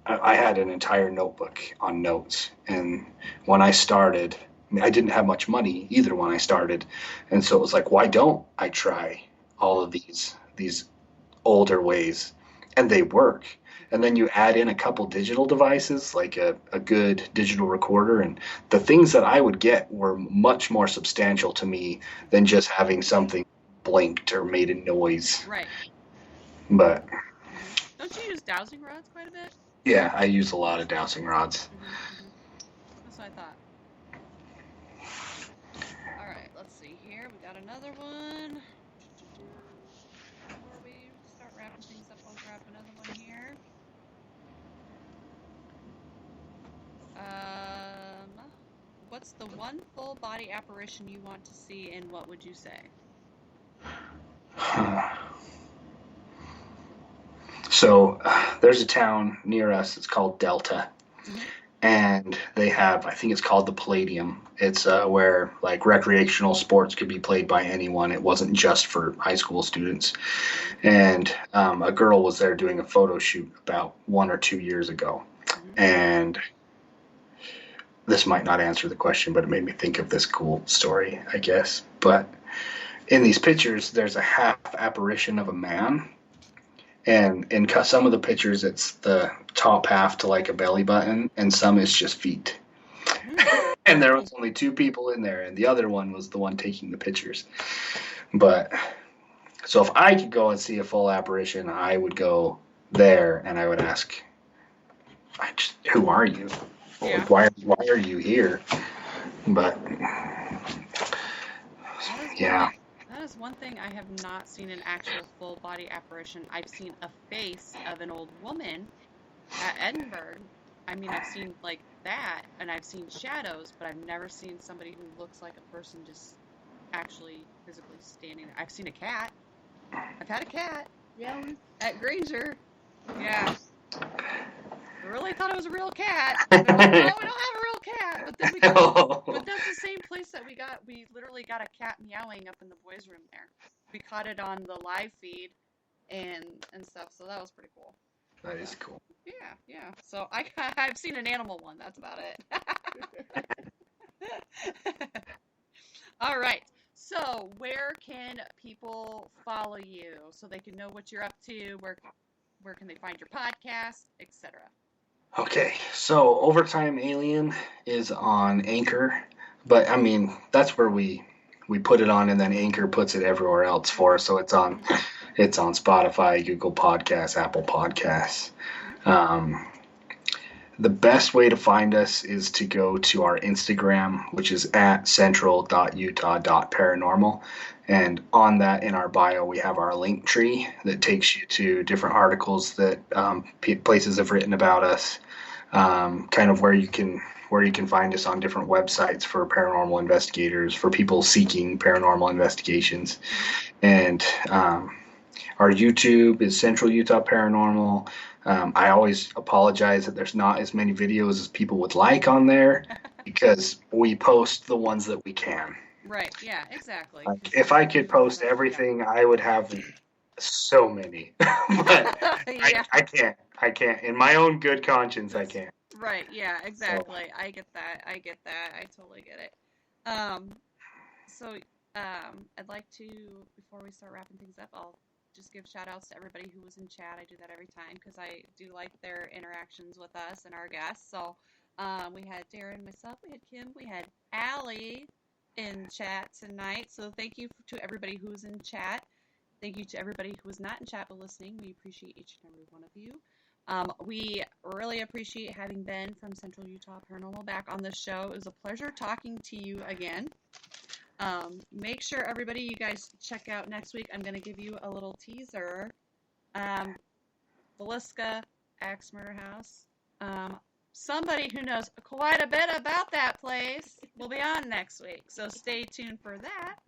had an entire notebook on notes, and when I started, I didn't have much money either when I started, and so it was like, why don't I try all of these older ways? And they work. And then you add in a couple digital devices, like a good digital recorder, and the things that I would get were much more substantial to me than just having something blinked or made a noise. Right. But don't you use dowsing rods quite a bit? Yeah, I use a lot of dowsing rods. That's what I thought. All right, let's see here. We got another one. Before we start wrapping things up, I'll grab another one here. What's the one full body apparition you want to see, and what would you say? So there's a town near us. It's called Delta, and they have, I think it's called the Palladium. It's where like recreational sports could be played by anyone. It wasn't just for high school students. And a girl was there doing a photo shoot about 1 or 2 years ago, and this might not answer the question, but it made me think of this cool story, I guess. But in these pictures, there's a half apparition of a man. And in some of the pictures, it's the top half to like a belly button, and some is just feet. And there was only 2 people in there, and the other one was the one taking the pictures. But so if I could go and see a full apparition, I would go there and I would ask, who are you? Yeah. Why are you here? But yeah. That is one thing I have not seen an actual full body apparition. I've seen a face of an old woman at Edinburgh. I mean, I've seen like that, and I've seen shadows, but I've never seen somebody who looks like a person just actually physically standing there. I've seen a cat. I've had a cat. Yeah. At Granger. Yeah. I really thought it was a real cat. They're like, no, we don't have a real cat. But then but that's the same place that we we literally got a cat meowing up in the boys' room there. We caught it on the live feed and stuff, so that was pretty cool. That is cool. Yeah. So I've seen an animal one. That's about it. All right. So where can people follow you so they can know what you're up to? Where can they find your podcast, etc.? Okay, so Overtime Alien is on Anchor, but I mean that's where we put it on, and then Anchor puts it everywhere else for us. So it's on Spotify, Google Podcasts, Apple Podcasts. The best way to find us is to go to our Instagram, which is at central.utah.paranormal. And on that, in our bio, we have our link tree that takes you to different articles that places have written about us, kind of where you can find us on different websites for paranormal investigators, for people seeking paranormal investigations. And our YouTube is Central Utah Paranormal. I always apologize that there's not as many videos as people would like on there because we post the ones that we can. Right, yeah, exactly. If I could post everything, I would have so many. But yeah. I can't. In my own good conscience, I can't. Right, yeah, exactly. So. I get that. I totally get it. I'd like to, before we start wrapping things up, I'll just give shout outs to everybody who was in chat. I do that every time because I do like their interactions with us and our guests. So we had Darren, myself, we had Kim, we had Allie in chat tonight. So thank you to everybody who was in chat. Thank you to everybody who was not in chat but listening. We appreciate each and every one of you. We really appreciate having Ben from Central Utah Paranormal back on the show. It was a pleasure talking to you again. Make sure everybody, you guys check out next week. I'm going to give you a little teaser. Villisca Axe Murder House. Somebody who knows quite a bit about that place will be on next week. So stay tuned for that.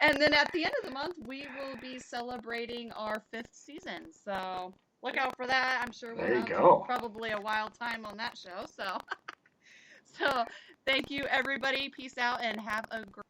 And then at the end of the month, we will be celebrating our 5th season. So look out for that. I'm sure we'll have probably a wild time on that show. So thank you, everybody. Peace out and have a great